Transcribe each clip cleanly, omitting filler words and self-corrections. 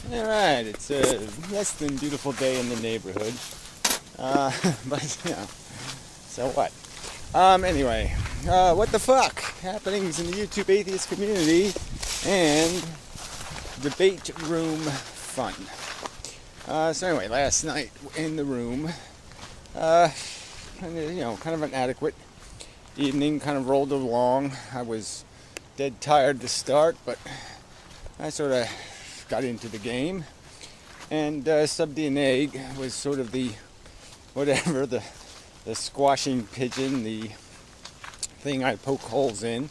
Alright, it's a less than beautiful day in the neighborhood. But, so what? Anyway, what the fuck? Happenings in the YouTube atheist community and debate room fun. So anyway, last night in the room, kind of an adequate evening, kind of rolled along. I was dead tired to start, but I sort of got into the game, and subbed an egg was sort of the squashing pigeon, the thing I poke holes in,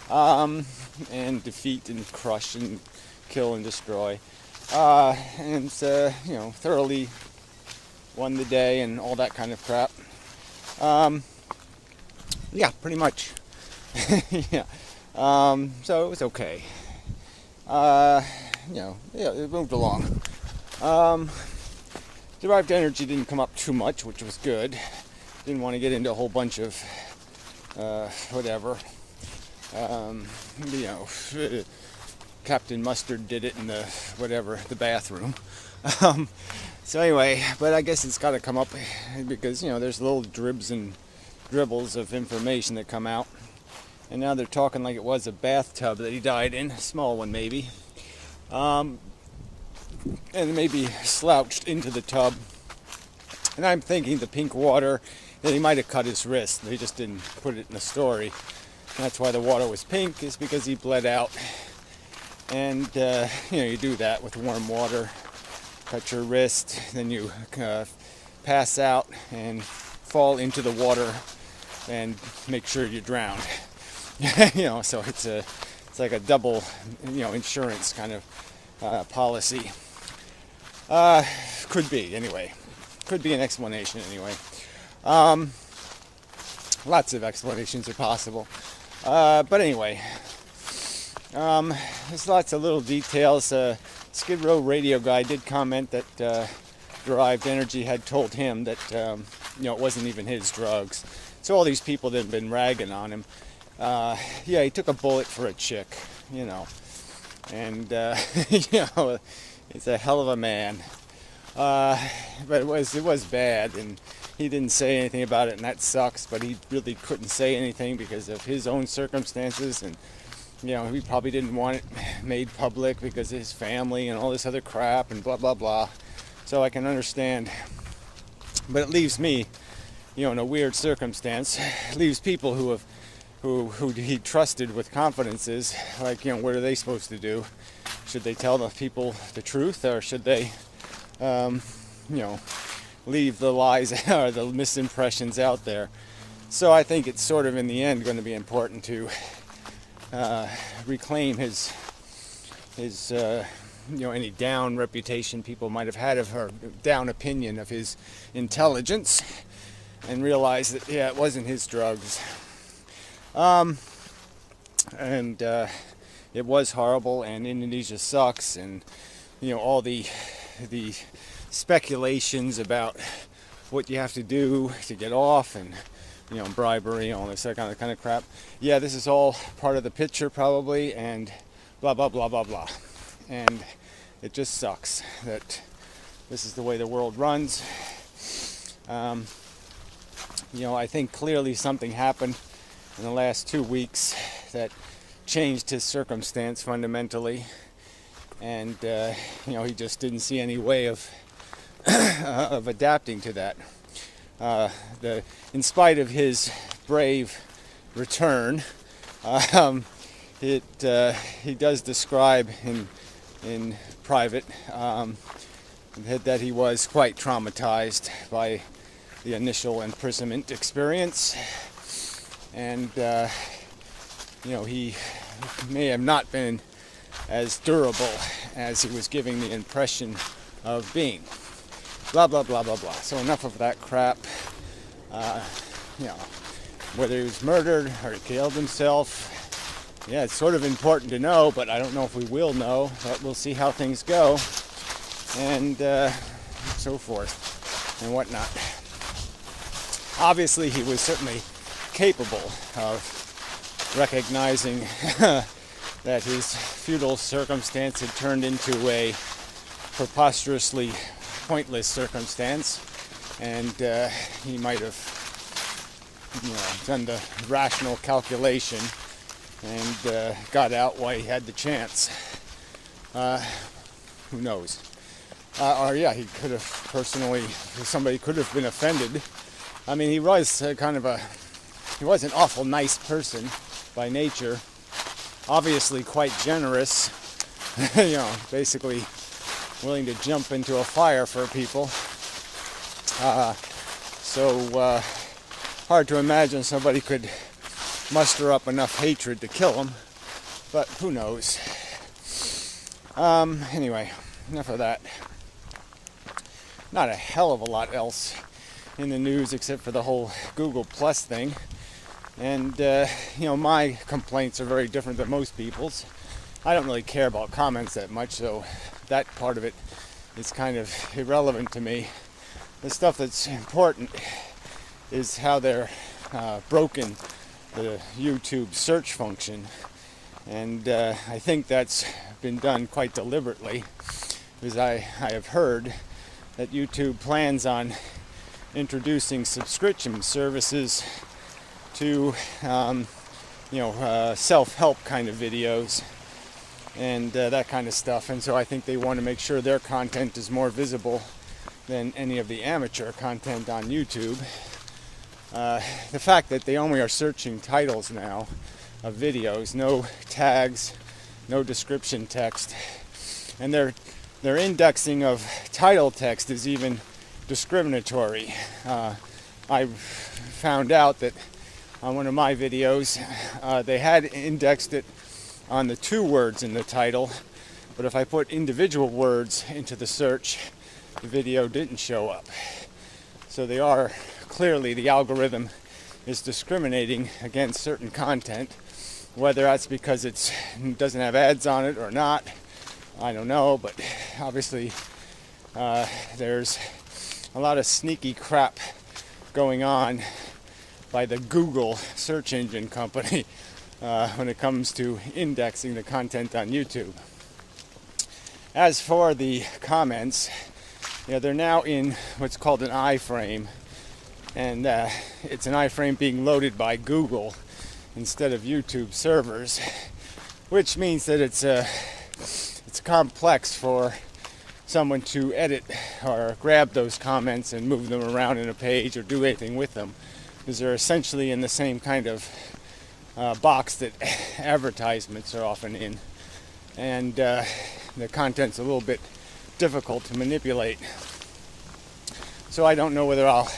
and defeat and crush and kill and destroy, and thoroughly won the day and all that kind of crap. Yeah, pretty much. Yeah. So it was okay. It moved along. Derived energy didn't come up too much, which was good. Didn't want to get into a whole bunch of Captain Mustard did it in the bathroom. So anyway, but I guess it's got to come up because there's little dribs and dribbles of information that come out. And now they're talking like it was a bathtub that he died in, a small one maybe. And maybe slouched into the tub. And I'm thinking the pink water, that he might have cut his wrist. They just didn't put it in the story. And that's why the water was pink, is because he bled out. And, you do that with warm water. Cut your wrist, then you pass out and fall into the water and make sure you drown. So it's like a double, insurance kind of policy. Could be, anyway. Could be an explanation, anyway. Lots of explanations are possible. But anyway, there's lots of little details. Skid Row radio guy did comment that Derived Energy had told him that, it wasn't even his drugs. So all these people that have been ragging on him, he took a bullet for a chick, and, he's a hell of a man. But it was bad, and he didn't say anything about it, and that sucks, but he really couldn't say anything because of his own circumstances, and, he probably didn't want it made public because of his family and all this other crap and blah, blah, blah. So I can understand. But it leaves me, in a weird circumstance. It leaves people who he trusted with confidences, like, what are they supposed to do? Should they tell the people the truth, or should they, leave the lies or the misimpressions out there? So I think it's sort of in the end going to be important to reclaim his any down reputation people might have had of her, down opinion of his intelligence, and realize that it wasn't his drugs. And it was horrible, and Indonesia sucks, and all the speculations about what you have to do to get off, and bribery, all this kind of crap. Yeah, this is all part of the picture probably, and blah blah blah blah blah. And it just sucks that this is the way the world runs. I think clearly something happened in the last 2 weeks that changed his circumstance fundamentally, and he just didn't see any way of of adapting to that. In spite of his brave return, he does describe in private that he was quite traumatized by the initial imprisonment experience, and he may have not been as durable as he was giving the impression of being. Blah blah blah blah blah. So enough of that crap. Whether he was murdered or he killed himself, it's sort of important to know, but I don't know if we will know. But we'll see how things go, and so forth and whatnot. Obviously, he was certainly capable of recognizing that his feudal circumstance had turned into a preposterously pointless circumstance, and he might have, done the rational calculation and got out while he had the chance. Who knows? Or yeah, he could have somebody could have been offended. I mean, he was he was an awful nice person by nature, obviously quite generous, basically willing to jump into a fire for people. So hard to imagine somebody could muster up enough hatred to kill him, but who knows. Anyway, enough of that. Not a hell of a lot else in the news except for the whole Google Plus thing. And, my complaints are very different than most people's. I don't really care about comments that much, so that part of it is kind of irrelevant to me. The stuff that's important is how they're broken the YouTube search function. And I think that's been done quite deliberately, because I have heard that YouTube plans on introducing subscription services to self-help kind of videos and that kind of stuff, and so I think they want to make sure their content is more visible than any of the amateur content on YouTube. The fact that they only are searching titles now of videos, no tags, no description text, and their indexing of title text is even discriminatory. I found out that on one of my videos they had indexed it on the 2 words in the title, but if I put individual words into the search, the video didn't show up. So they are clearly, the algorithm is discriminating against certain content. Whether that's because it doesn't have ads on it or not, I don't know, but obviously there's a lot of sneaky crap going on by the Google search engine company when it comes to indexing the content on YouTube. As for the comments, they're now in what's called an iframe, and it's an iframe being loaded by Google instead of YouTube servers, which means that it's complex for someone to edit or grab those comments and move them around in a page or do anything with them, because they're essentially in the same kind of box that advertisements are often in, and the content's a little bit difficult to manipulate. So I don't know whether I'll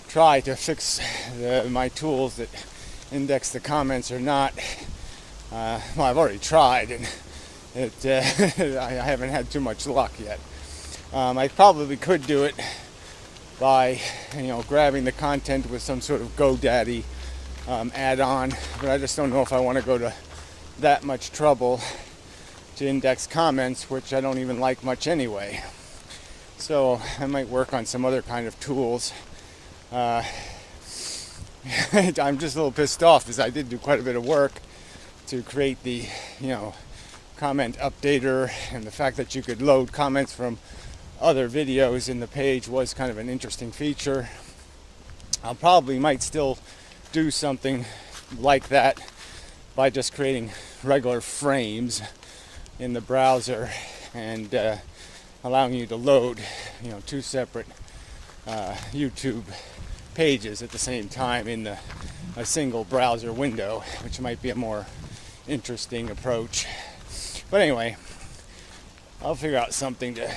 try to fix my tools that index the comments or not. Well, I've already tried, and I haven't had too much luck yet. I probably could do it by grabbing the content with some sort of GoDaddy add-on, but I just don't know if I want to go to that much trouble to index comments, which I don't even like much anyway. So I might work on some other kind of tools. I'm just a little pissed off because I did do quite a bit of work to create the comment updater, and the fact that you could load comments from other videos in the page was kind of an interesting feature. I'll probably might still do something like that by just creating regular frames in the browser and allowing you to load 2 separate YouTube pages at the same time in a single browser window, which might be a more interesting approach. But anyway, I'll figure out something to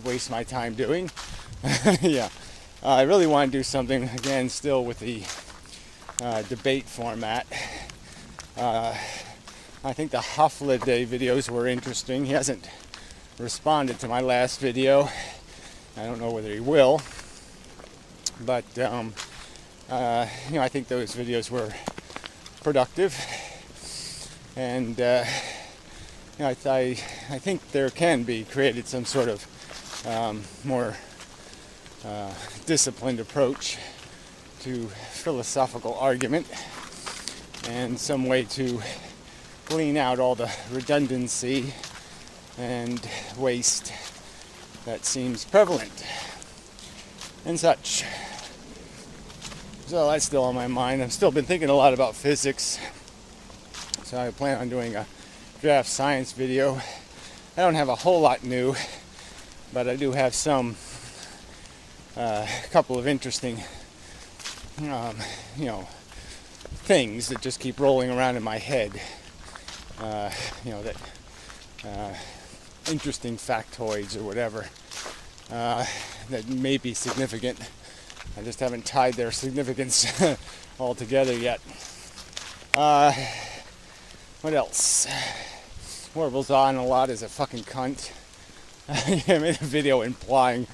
waste my time doing. Yeah, I really want to do something again still with the debate format. I think the Hofliday videos were interesting. He hasn't responded to my last video. I don't know whether he will, but I think those videos were productive, and I think there can be created some sort of more disciplined approach to philosophical argument, and some way to glean out all the redundancy and waste that seems prevalent and such. So that's still on my mind. I've still been thinking a lot about physics, so I plan on doing a draft science video. I don't have a whole lot new, but I do have some couple of interesting things that just keep rolling around in my head, that interesting factoids or whatever that may be significant. I just haven't tied their significance all together yet. What else? Orville's on a lot as a fucking cunt. I made a video implying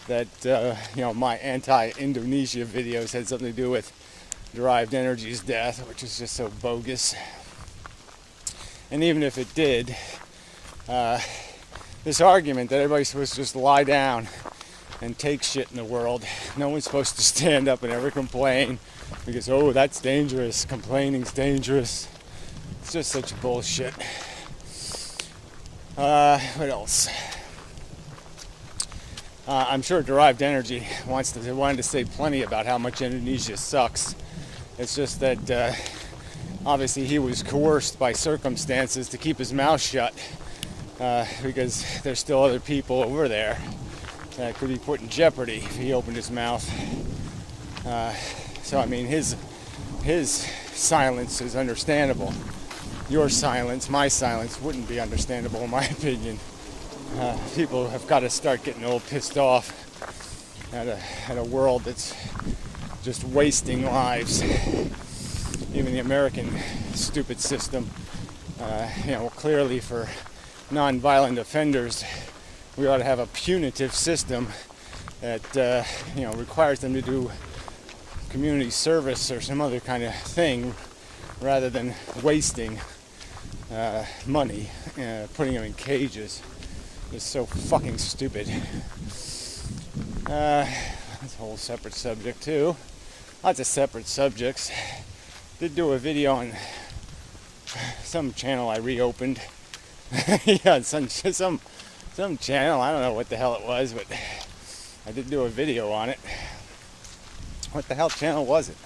that my anti-Indonesia videos had something to do with derived energy's death, which is just so bogus. And even if it did, this argument that everybody's supposed to just lie down and take shit in the world, no one's supposed to stand up and ever complain because, oh, that's dangerous, complaining's dangerous. It's just such bullshit. What else? I'm sure Derived Energy wanted to say plenty about how much Indonesia sucks. It's just that obviously he was coerced by circumstances to keep his mouth shut because there's still other people over there that could be put in jeopardy if he opened his mouth. So I mean, his silence is understandable. Your silence, my silence, wouldn't be understandable in my opinion. People have got to start getting a little pissed off at a world that's just wasting lives. Even the American stupid system, clearly for non-violent offenders, we ought to have a punitive system that requires them to do community service or some other kind of thing rather than wasting money, putting them in cages. It's so fucking stupid. That's a whole separate subject too. Lots of separate subjects. Did do a video on some channel I reopened. Yeah, some channel. I don't know what the hell it was, but I did do a video on it. What the hell channel was it?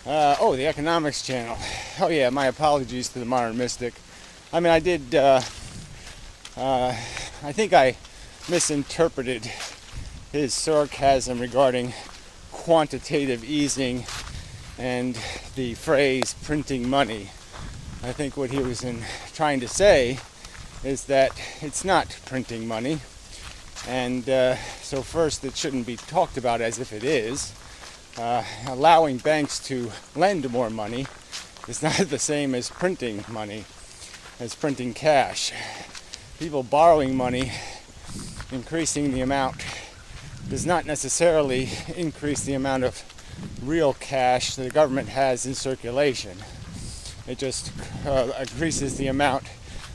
The Economics channel. Oh yeah, my apologies to the Modern Mystic. I mean, I did. I think I misinterpreted his sarcasm regarding quantitative easing and the phrase printing money. I think what he was trying to say is that it's not printing money, and so first it shouldn't be talked about as if it is. Allowing banks to lend more money is not the same as printing money, as printing cash. People borrowing money, increasing the amount, does not necessarily increase the amount of real cash that the government has in circulation. It just increases the amount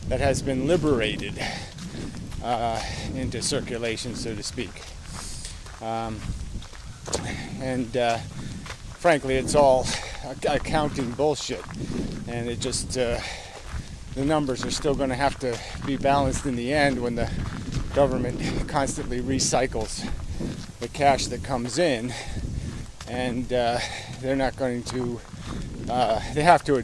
that has been liberated into circulation, so to speak. Frankly, it's all accounting bullshit, and it just the numbers are still going to have to be balanced in the end when the government constantly recycles the cash that comes in, and they're not going to. They have to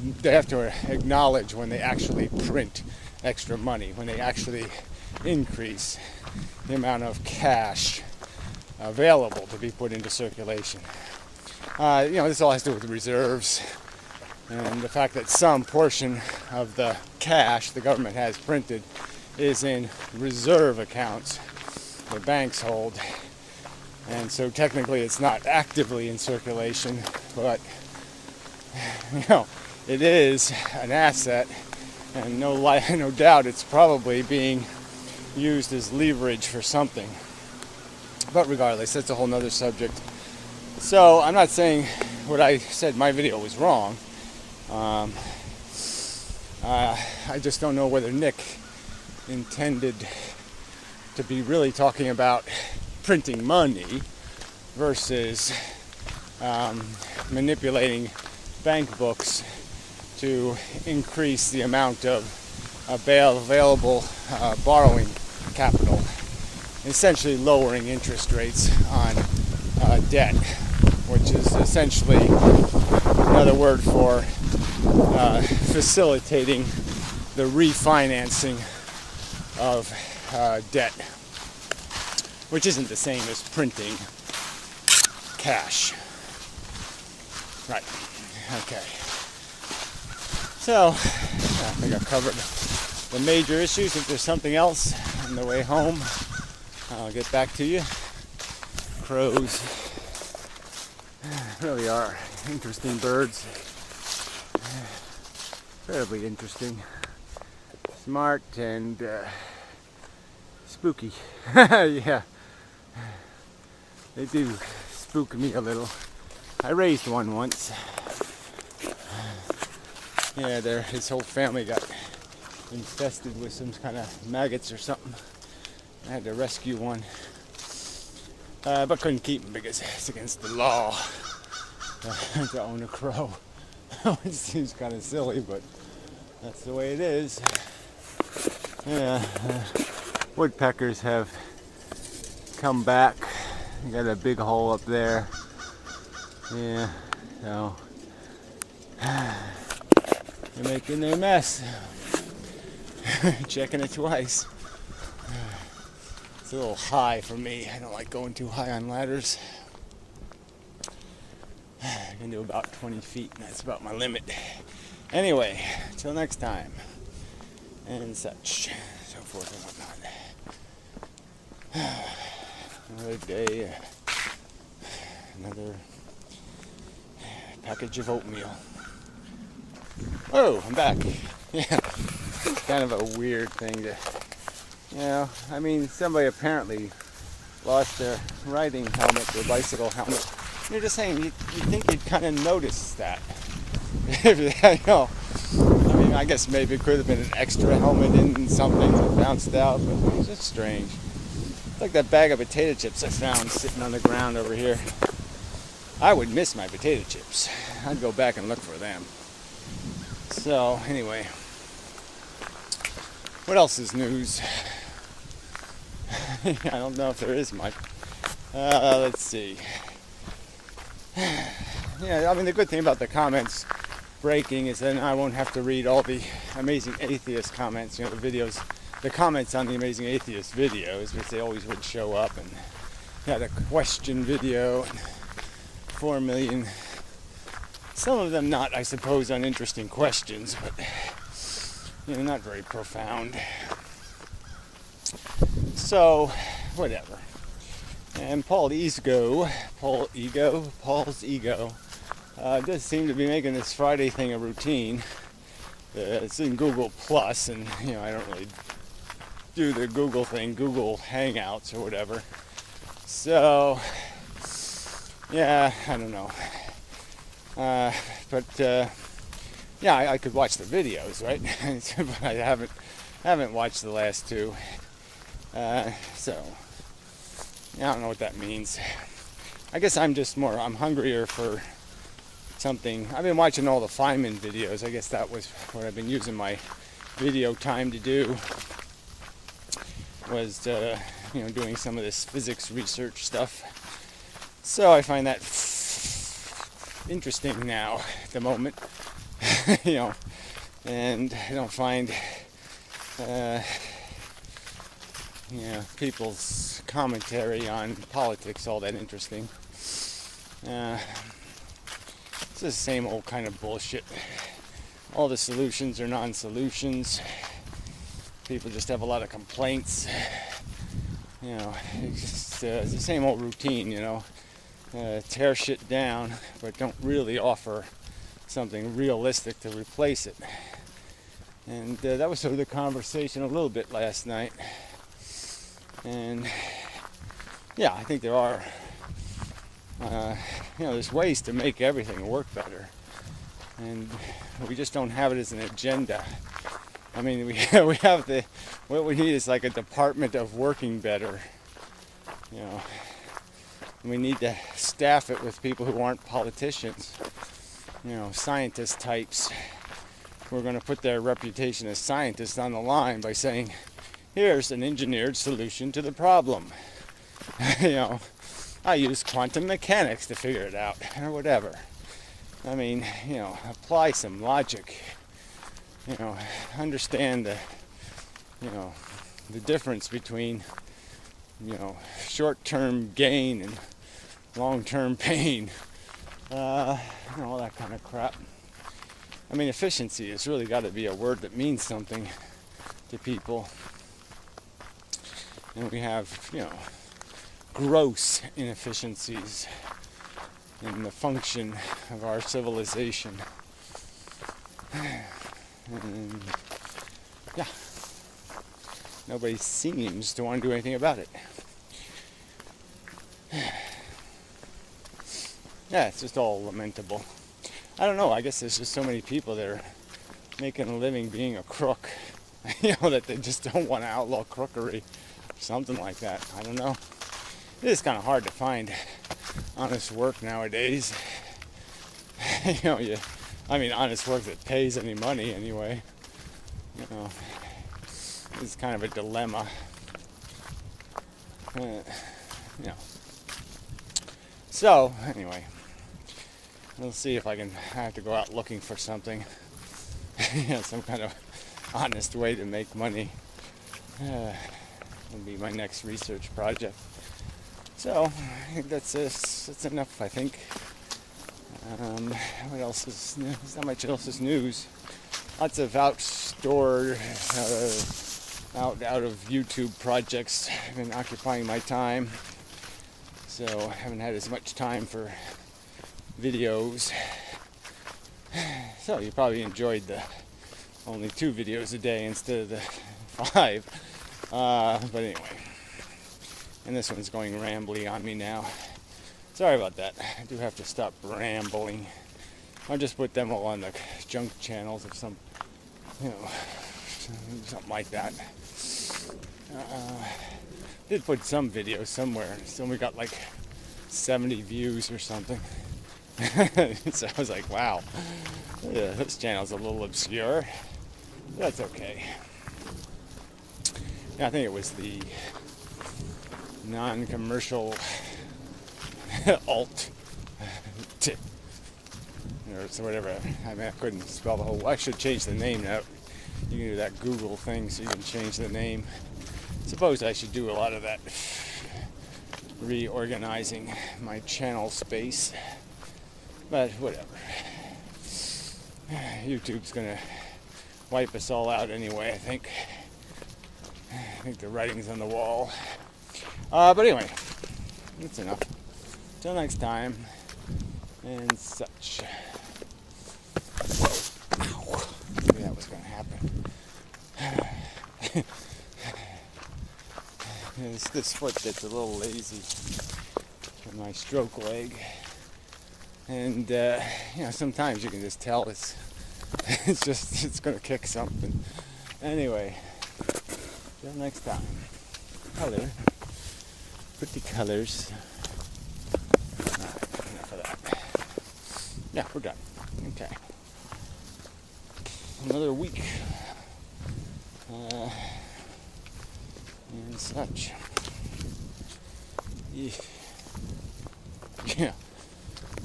acknowledge when they actually print extra money, when they actually increase the amount of cash available to be put into circulation. This all has to do with reserves and the fact that some portion of the cash the government has printed is in reserve accounts the banks hold, and so technically it's not actively in circulation, but it is an asset, and no doubt it's probably being used as leverage for something. But regardless, that's a whole nother subject. So I'm not saying what I said in my video was wrong. I just don't know whether Nick intended to be really talking about printing money versus manipulating bank books to increase the amount of available borrowing capital. essentially lowering interest rates on debt, which is essentially another word for facilitating the refinancing of debt, which isn't the same as printing cash. Right. Okay. So, I think I've covered the major issues. If there's something else on the way home, I'll get back to you. Crows really are interesting birds. Incredibly interesting. Smart and spooky. Yeah. They do spook me a little. I raised one once. Yeah, his whole family got infested with some kind of maggots or something. I had to rescue one. But couldn't keep him because it's against the law to own a crow. It seems kind of silly, but that's the way it is. Yeah, woodpeckers have come back. You got a big hole up there. Yeah, so they're making their mess. Checking it twice. It's a little high for me. I don't like going too high on ladders. I can do about 20 feet, and that's about my limit. Anyway, till next time, and such, so forth and whatnot. Another day, another package of oatmeal. Oh, I'm back. Yeah, it's kind of a weird thing to, I mean, somebody apparently lost their riding helmet, their bicycle helmet. You're just saying, you think you'd kind of notice that. I know. I mean, I guess maybe it could have been an extra helmet in something that bounced out, but it's just strange. It's like that bag of potato chips I found sitting on the ground over here. I would miss my potato chips. I'd go back and look for them. So, anyway. What else is news? I don't know if there is much. Let's see. Yeah, I mean, the good thing about the comments breaking is then I won't have to read all the Amazing Atheist comments, the videos, the comments on the Amazing Atheist videos, which they always would show up, and the question video, and 4 million, some of them not, I suppose, uninteresting questions, but, not very profound. So, whatever. And Paul's ego, does seem to be making this Friday thing a routine. It's in Google Plus, and I don't really do the Google thing, Google Hangouts or whatever. So, yeah, I don't know. I could watch the videos, right? But I haven't watched the last two. So. I don't know what that means. I guess I'm hungrier for something. I've been watching all the Feynman videos. I guess that was what I've been using my video time to do, was doing some of this physics research stuff. So I find that interesting now at the moment. And I don't find people's commentary on politics all that interesting. It's the same old kind of bullshit. All the solutions are non-solutions. People just have a lot of complaints. It's the same old routine, tear shit down, but don't really offer something realistic to replace it. And that was sort of the conversation a little bit last night. And I think there are, there's ways to make everything work better, and we just don't have it as an agenda. I mean, we have what we need is like a department of working better. We need to staff it with people who aren't politicians, scientist types. We're going to put their reputation as scientists on the line by saying, here's an engineered solution to the problem. You know, I use quantum mechanics to figure it out, or whatever. I mean, you know, apply some logic. You know, understand the difference between, you know, short-term gain and long-term pain. You know, all that kind of crap. I mean, efficiency has really got to be a word that means something to people. And we have, you know, gross inefficiencies in the function of our civilization. And yeah, nobody seems to want to do anything about it. Yeah, it's just all lamentable. I don't know, I guess there's just so many people that are making a living being a crook, you know, that they just don't want to outlaw crookery or something like that. I don't know. It is kind of hard to find honest work nowadays. You know, I mean, honest work that pays any money anyway. You know, it's kind of a dilemma. You know. So, anyway, we'll see if I have to go out looking for something. You know, some kind of honest way to make money. Will be my next research project. So, I think that's enough, I think. What else is new? There's not much else is news. Lots of out of YouTube projects have been occupying my time. So I haven't had as much time for videos. So you probably enjoyed the only 2 videos a day instead of the 5. But anyway. And this one's going rambly on me now. Sorry about that. I do have to stop rambling. I'll just put them all on the junk channels of some, you know, something like that. Did put some videos somewhere. So we got like 70 views or something. So I was like, wow, yeah, this channel's a little obscure. That's okay. Yeah, I think it was the non-commercial alt or so whatever. I mean, I couldn't spell the whole. I should change the name now. You can do that Google thing, so you can change the name. Suppose I should do a lot of that reorganizing my channel space, but whatever. YouTube's gonna wipe us all out anyway. I think the writing's on the wall. But anyway, that's enough. Till next time, and such. Ow. Maybe that was going to happen. This foot gets a little lazy from my stroke leg, and you know, sometimes you can just tell it's going to kick something. Anyway, till next time. Color, pretty colors. Enough of that. Yeah, we're done. Okay. Another week. And such. Yeah.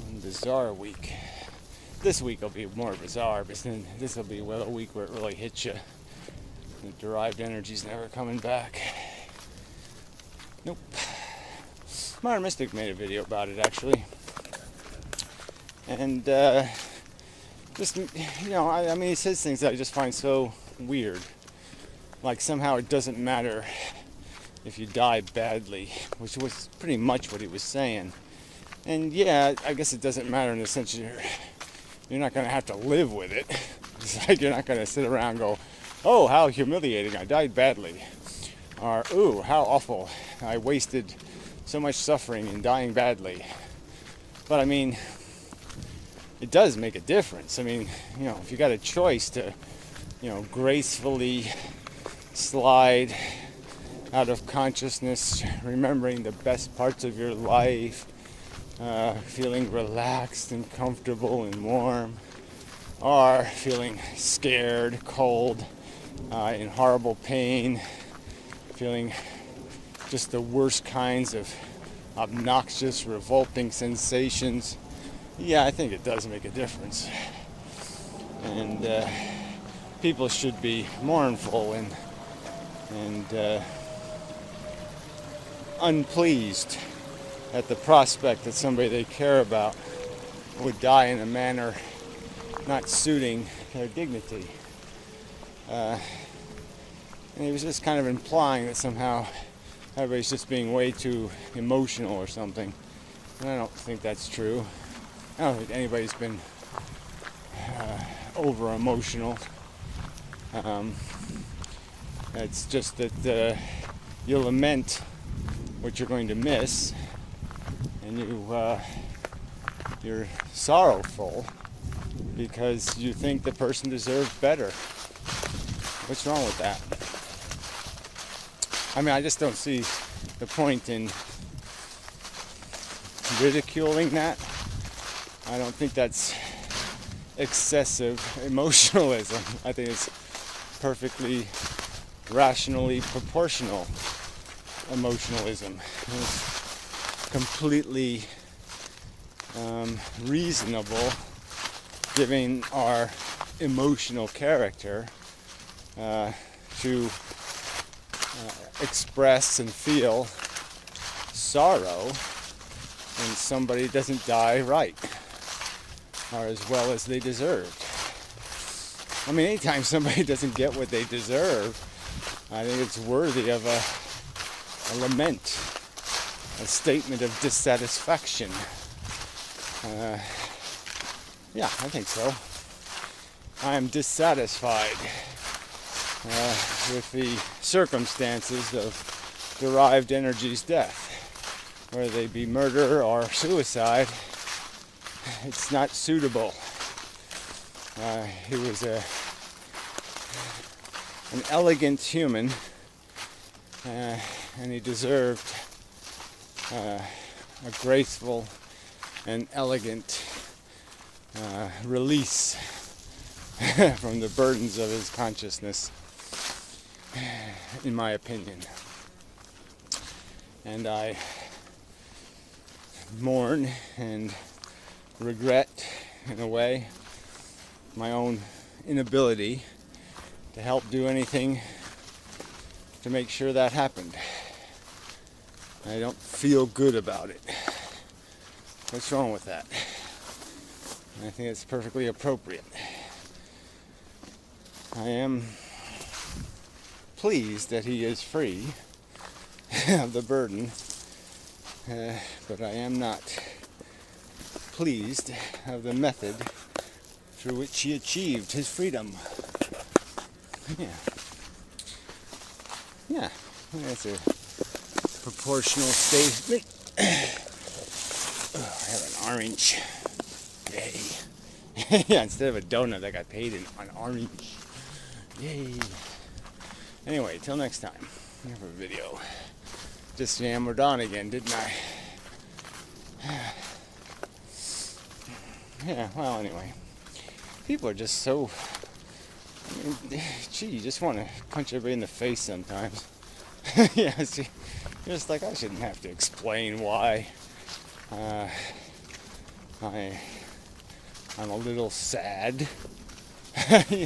One bizarre week. This week will be more bizarre, but then this will be a week where it really hits you. The derived energy's never coming back. Nope. Modern Mystic made a video about it, actually. And, just, you know, I mean, he says things that I just find so weird. Like, somehow it doesn't matter if you die badly, which was pretty much what he was saying. And, yeah, I guess it doesn't matter in the sense you're not going to have to live with it. It's like you're not going to sit around and go, oh, how humiliating, I died badly. Or, ooh, how awful, I wasted so much suffering in dying badly. But I mean, it does make a difference. I mean, you know, if you got a choice to, you know, gracefully slide out of consciousness, remembering the best parts of your life, feeling relaxed and comfortable and warm, or feeling scared, cold, in horrible pain, feeling just the worst kinds of obnoxious, revolting sensations, yeah, I think it does make a difference. And people should be mournful and unpleased at the prospect that somebody they care about would die in a manner not suiting their dignity. And he was just kind of implying that somehow everybody's just being way too emotional or something. And I don't think that's true. I don't think anybody's been over emotional. It's just that you lament what you're going to miss, and you're sorrowful because you think the person deserved better. What's wrong with that? I mean, I just don't see the point in ridiculing that. I don't think that's excessive emotionalism. I think it's perfectly rationally proportional emotionalism. It's completely reasonable, given our emotional character, to express and feel sorrow when somebody doesn't die right or as well as they deserved. I mean, anytime somebody doesn't get what they deserve, I think it's worthy of a lament, a statement of dissatisfaction. Yeah, I think so. I am dissatisfied with the circumstances of derived energy's death, whether they be murder or suicide. It's not suitable. He was an elegant human, and he deserved a graceful and elegant release from the burdens of his consciousness, in my opinion. And I mourn and regret, in a way, my own inability to help do anything to make sure that happened. I don't feel good about it. What's wrong with that? I think it's perfectly appropriate. I am pleased that he is free of the burden, but I am not pleased of the method through which he achieved his freedom. Yeah, that's a proportional statement. Oh, I have an orange. Yay. Yeah, instead of a donut, I got paid in an orange. Yay. Anyway, till next time. Another video. Just yammered on again, didn't I? Yeah, well, anyway. People are just so... I mean, gee, you just want to punch everybody in the face sometimes. Yeah, see, you're just like, I shouldn't have to explain why I'm a little sad.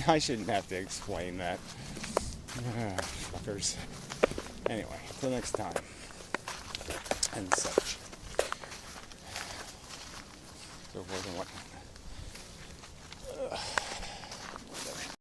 I shouldn't have to explain that. Fuckers. Anyway, till next time. And such. So forth and whatnot.